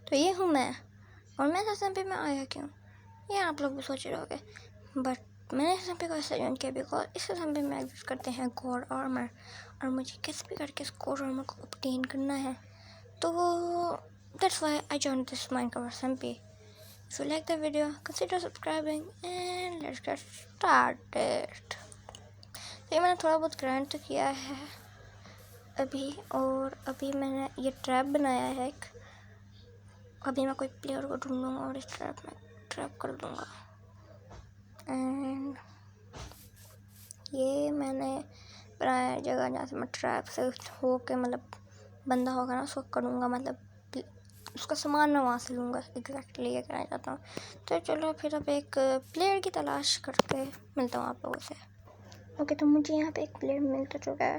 तो ये हूँ मैं, और मैं इस SMP में आया क्यों, ये आप लोग भी सोच रहे होगे। बट मैंने इस SMP को ऐसे ज्वाइन किया बिकॉज इस SMP में एग्जिस्ट करते हैं गॉड आर्मर, और मुझे कैसे भी करके इस गॉड आर्मर को ऑब्टेन करना है। तो that's why I join this Minecraft SMP. If you like the video, consider subscribing and let's get started. तो ये मैंने थोड़ा बहुत ग्राइंड तो किया है अभी, और अभी मैंने ये ट्रैप बनाया है एक। अभी मैं कोई प्लेयर को ढूंढूंगा और इस ट्रैप में ट्रैप कर दूंगा। एंड ये मैंने बनाया जगह जहाँ से मैं ट्रैप से हो के मतलब बंदा होगा ना उसको करूँगा, मतलब उसका सामान मैं वहाँ से लूँगा। एग्जैक्टली ये कहना चाहता हूँ। तो चलो फिर अब एक प्लेयर की तलाश करके मिलता हूँ आप लोगों से। ओके, तो मुझे यहाँ पे एक प्लेयर मिल तो चुका है।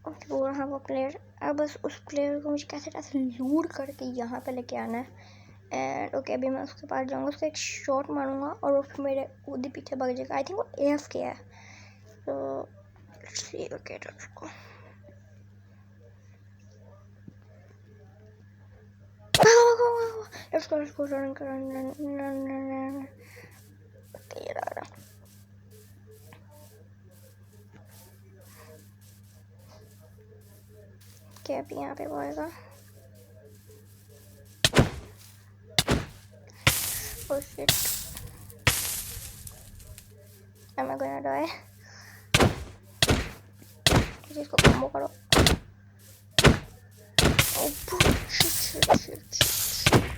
ओके, वो रहा वो प्लेयर। अब बस उस प्लेयर को मुझे कैसे लूट करके यहाँ पे लेके आना है। एंड ओके, अभी मैं उसके पास जाऊँगा, उसको एक शॉट मारूंगा और वो फिर मेरे खुद पीछे भाग जाएगा। आई थिंक वो AFK है। तो ओके, तो उसको let's go run. ओके, ये रहा। क्या अभी यहाँ पे वो आएगा? Oh shit. Am I gonna die? किसी इसको कॉम्बो करो। Oh shit.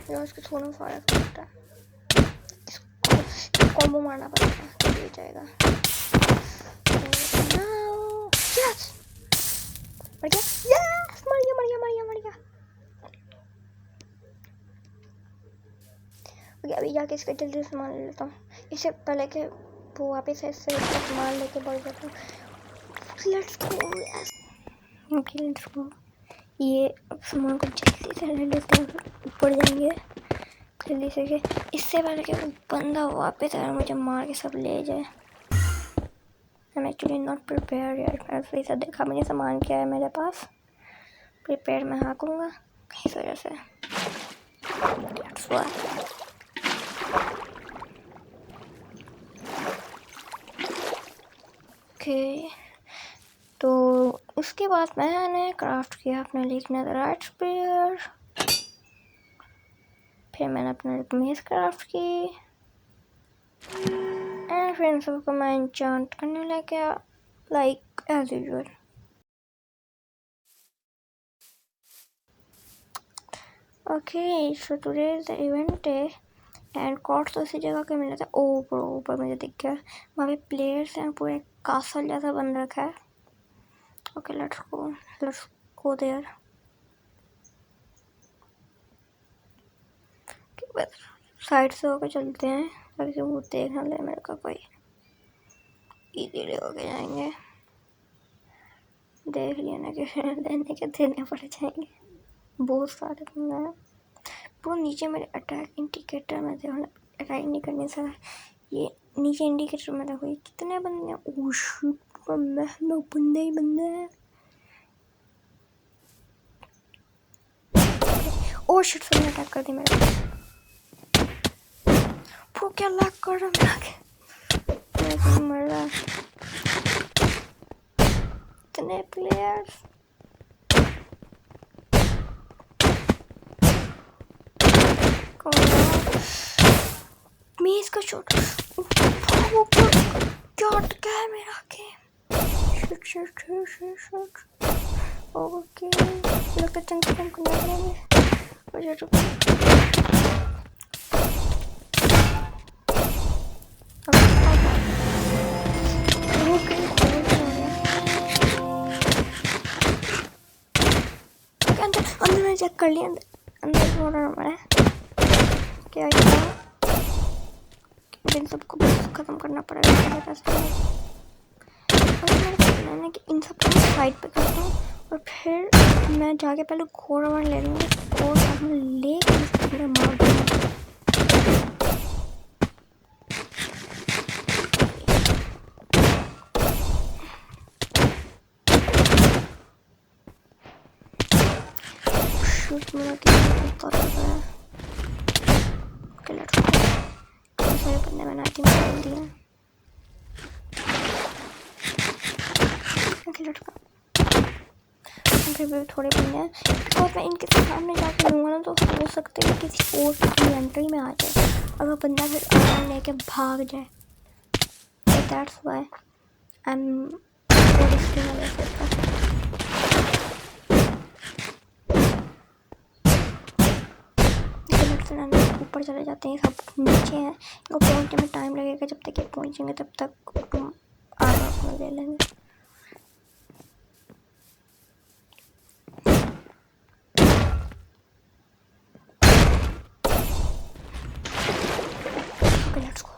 यार इसको थोड़ा फायर करता है। इसको कॉम्बो मारना पड़ेगा तो ये जाएगा। Yes! मर गया? Yes! मर गया। ओके, अभी जाके इसका जल्दी सामान ले लेता हूँ, इससे पहले कि वो वापस ऐसे सामान लेके बढ़ जाता हूँ। Let's go. ये सामान को जल्दी से ले लेते हैं, ऊपर जाएंगे जल्दी से कि इससे पहले कि बंदा वापस आए मुझे मार के सब ले जाए। I am actually not prepare यार। मैंने फिर से देखा मैंने सामान क्या है मेरे पास, प्रिपेयर मैं हाँकूँगा इस वजह से। ओके, तो उसके बाद मैंने क्राफ्ट किया अपने लिए नेदरराइट स्पीयर। फिर मैंने अपने लिए मेज क्राफ्ट की एंड फिर इन सबको मैं एन्चांट करने लग गया like as usual. Okay, so today is the event day and कॉर्ड्स तो उसी जगह के मिले थे। ऊपर मुझे दिख गया, वहाँ पे प्लेयर्स हैं, पूरे कासल जैसा बन रखा है। Okay, let's go there. Side से होकर चलते हैं ताकि वो देख ना ले मेरे का कोई। इधर होके जाएंगे, देख लिया ना कि लेने के देने पड़ जाएंगे। बहुत सारे बंदे हैं। वो नीचे मेरे अटैक इंडिकेटर में देखो, अटैक नहीं करने से ये नीचे इंडिकेटर में देखो ये कितने बंदे हैं। ओह शिट, महलो बंदे ही बंदे हैं। ओह शिट, सबने अटैक कर दी मेरे पास। वो क्या लैग कर रहा है मेरा, मर रहा है। इतने प्लेयर्स। मेज का शॉट, वो क्या अटका है मेरा गेम। शिट। ओके, लगता चंक कम करना पड़ेगा। अंदर मैंने चेक कर लिया, अंदर हो रहा है क्या इन सबको बस खत्म करना पड़ेगा मेरे रास्ते में। और मेरा प्लान है कि इन सबको साइड पे करता हूँ और फिर मैं जाके पहले घोड़ा ले लूँगी, घोड़ा ले कर मार दूँगा। मेरा बंदे मैंने आई थिंक बोल दिया। ओके लेट्स गो। फिर भी थोड़े बंदे हैं बिकॉज मैं इनके सामने जाके लूँगा ना तो हो सकता है किसी और की इन्वेंटरी में आ जाए और वो बंदा फिर आर्मर लेके भाग जाए। So that's why I'm risking a little bit. ऊपर चले जाते हैं, सब नीचे हैं, इनको पहुंचने में टाइम लगेगा, जब तक ये पहुंचेंगे तब तक हम आर्मर अपना ले लेंगे। Okay let's go.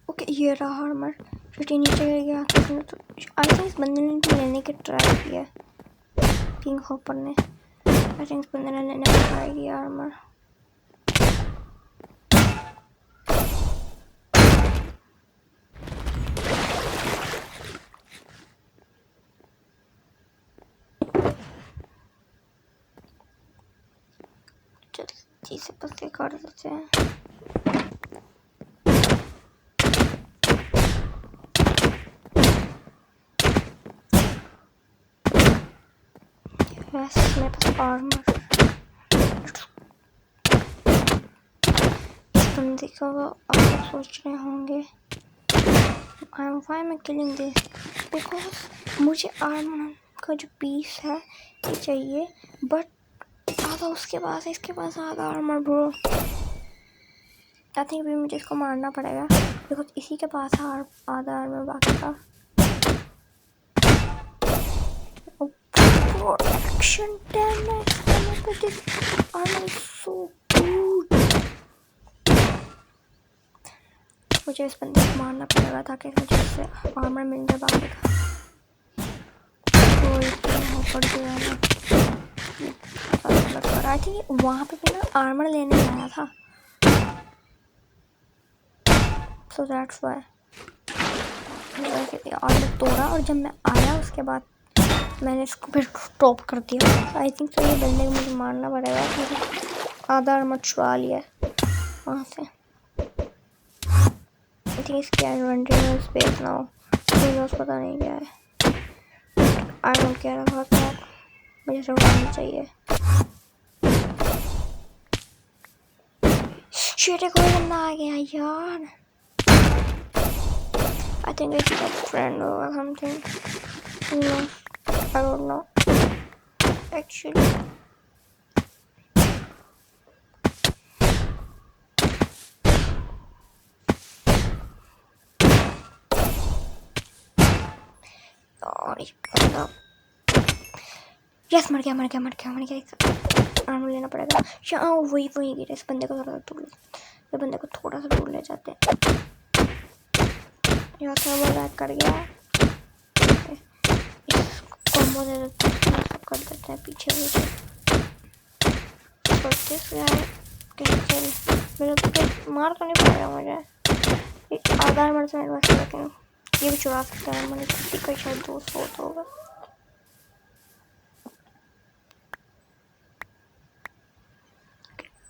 ओके ये रहा आर्मर, फिर नीचे गिर गया। आई थिंक इस बंदे ने इनको लेने की ट्राई किया, किंग हॉपर ने। आई थिंक इस बंदे ने लेने की ट्राई किया आर्मर। जल्दी से पत्ते काट देते हैं। यस मेरे पास आर्मर। इस बंदे को आप सोच रहे होंगे why am I killing this? Because मुझे आर्मर का जो पीस है ये चाहिए, बट आधा उसके पास है, इसके पास आधा आर्मर ब्रो। आई थिंक भी मुझे इसको मारना पड़ेगा बिकॉज इसी के पास है आधा आर्मर बाकी का। Protection 10 armour is so good. मुझे इस बंदे को मारना पड़ेगा ताकि मुझे इससे आर्मर मिल जाए बाकी का। आई थिंक वहाँ पे भी ना आर्मर लेने आया था, सो दैट्स व्हाई आर्मर तोड़ा। और जब मैं आया उसके बाद मैंने इसको फिर स्टॉप कर दिया। आई थिंक तो ये बंदे को मुझे मारना पड़ेगा क्योंकि आधा आर्मर छुड़ा लिया है वहाँ से। आई थिंक इसकी इन्वेंटरी में स्पेस ना हो, पता नहीं क्या है। I don't care about that, मुझे survive चाहिए। शिट एक और बंदा आ गया यार। I think it's like friend or something. No, I don't know actually. और एक बंदा यस मर गया। आर्मर लेना पड़ेगा। वही गिरा। इस बंदे को थोड़ा सा दूर ले जाते हैं। यहाँ से वो लैग कर गया। कॉम्बो दे देते हैं, सब कर देते हैं पीछे मेरे तो मार तो नहीं पाएगा मुझे। आधा आर्मर से मेरे पास, लेकिन ये भी चुरा सकता है। मैंने किसी का शायद 200 होगा।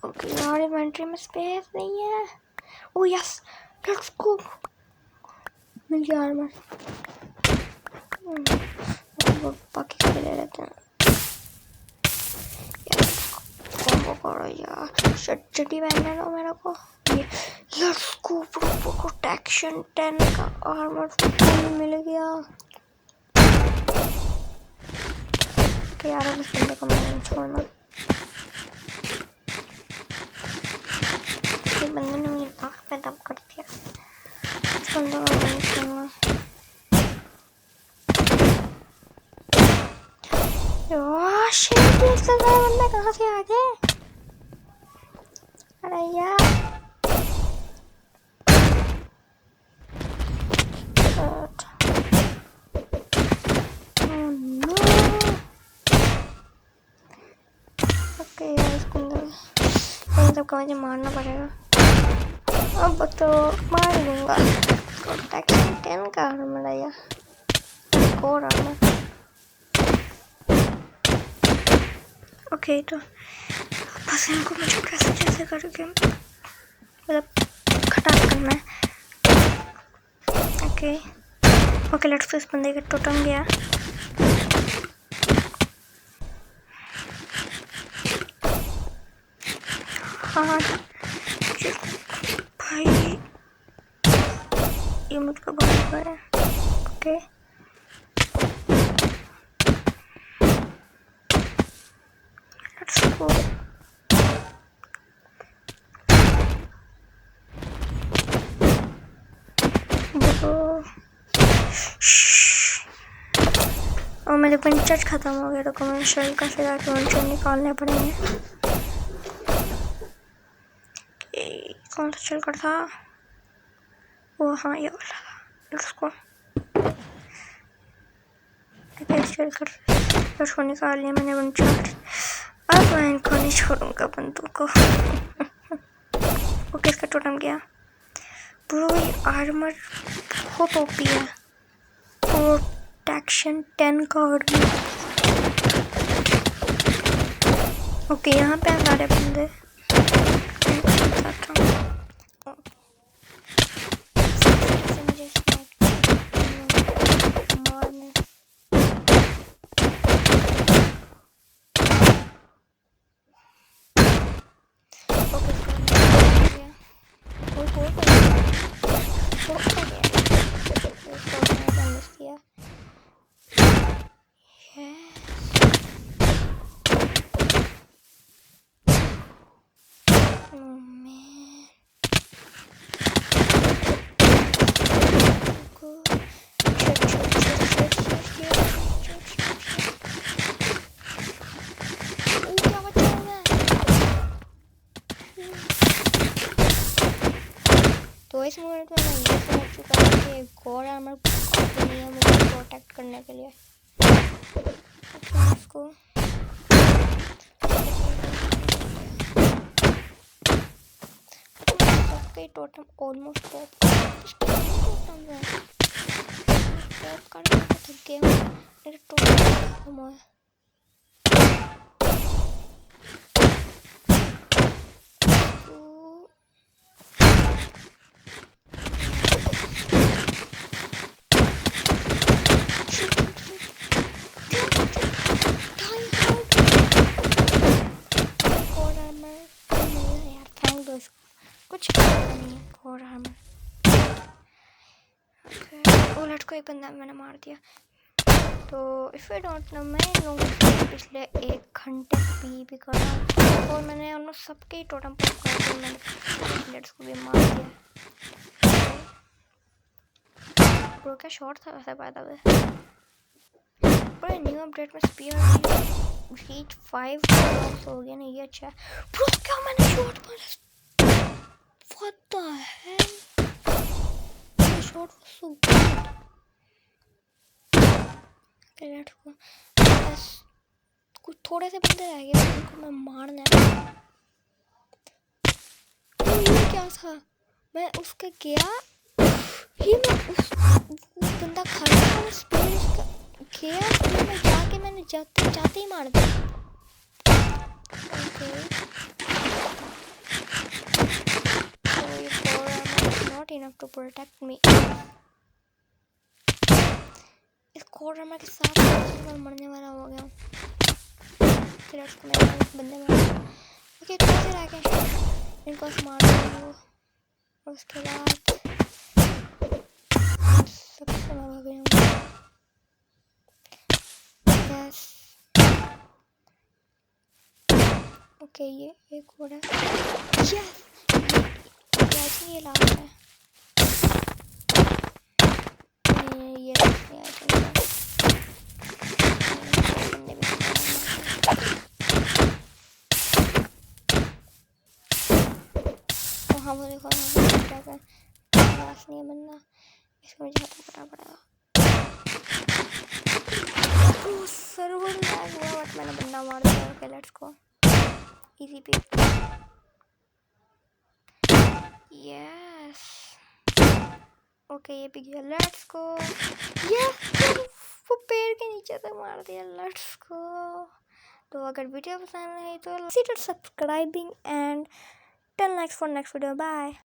ओके यार इन्वेंटरी में स्पेस नहीं है। ओह यस लेट्स गो, मिल गया आर्मर। बाकी के ले लेते हैं कॉम्बो करो यार। चटी पहनने दो मेरे को। ये लेट्स गो प्रोटेक्शन 10 का आर्मर मिल गया। यार अब इस बंदे को मैंने नहीं छोड़ना। ये बंदे ने मेरी आँख पे दम कर दिया। इस बंदे को मैंने छोड़ना। शिट इससे ज़्यादा बंदा कहाँ से आ गए? अरे यार ओके यार इसको इन सबका मुझे मारना पड़ेगा। अब तो मार दूंगा। प्रोटेक्शन 10 का आर्मर आया। और आर्मर ओके तो बस इनको मुझे कैसे कैसे करके मतलब खटा करना है। ओके ओके लेट्स इस बंदे के टोटम गया। हाँ भाई ये मुझको बहुत बड़ा है। ओके लेट्स गो। और मेरे पंचर खत्म हो गए तो कमर्शियल का फिर आके पंचर निकालने पड़ेंगे। कौन सा चल कर था वो? हाँ ये वाला। उसको चल कर उसको निकाल लिया मैंने पंचर। अब मैं इनको नहीं छोड़ूंगा बंदूक को। ओके इसका टोटम गया। ब्रो ये आर्मर बहुत ओपी है। प्रोटेक्शन 10 कार्ड में। ओके यहाँ पे आ रहे बंदे। तो इस मोमेंट में मैं ये समझ चुका हूँ कि गॉड आर्मर काफी नहीं है मुझे प्रोटेक्ट करने के लिए। इसको सबके टोटम ऑलमोस्ट पॉप करने को थक गए मेरे टोटम है। कुछ नहीं है कोर आर्मर। बुलेट को एक बंदा मैंने मार दिया। तो इफ़ यू डोंट नो मैं इन लोगों को पिछले 1 घंटे भी कर रहा हूँ और मैंने उन सबके टोटम पॉप कर दिया। मैंने बुलेट्स को भी मार दिया। ब्रो क्या शॉट था वैसे बाय द वे। पर न्यू अपडेट में स्पीड रीच 5 हो गया ना ये अच्छा है। ब्रो क्या मैंने शॉट मारा? What the hell? The shot was so good. Okay, let's go. बस कुछ थोड़े से बंदे रह गए उनको मैं मारना है। तो ये क्या था? मैं उसका गया ही मैं वो बंदा खड़ा था मैं स्पीड उसका गया फिर मैं जाके मैंने जाते ही मार दिया। Okay. Enough to protect me. इस कोर आर्मर के साथ मैं मरने वाला हो गया हूँ। फिर उसको मैं बंदे मार। ओके कैसे रह गया? इनको मार दूँगा और उसके बाद सबसे मैं भाग गया हूँ। यस ओके ये एक और है। यस ये लास्ट है। ये हाँ वो देखो पास नहीं है बंदा। इसको मुझे खत्म करना पड़ेगा। सर्वर लैग हुआ बट मैंने बंदा मार दिया। ओके लेट्स गो इजी पे। यस ओके ये भी गया। Let's go. यस वो पेड़ के नीचे से मार दिया। लेट्स गो तो अगर वीडियो पसंद आई तो consider subscribing and till next for next video. Bye.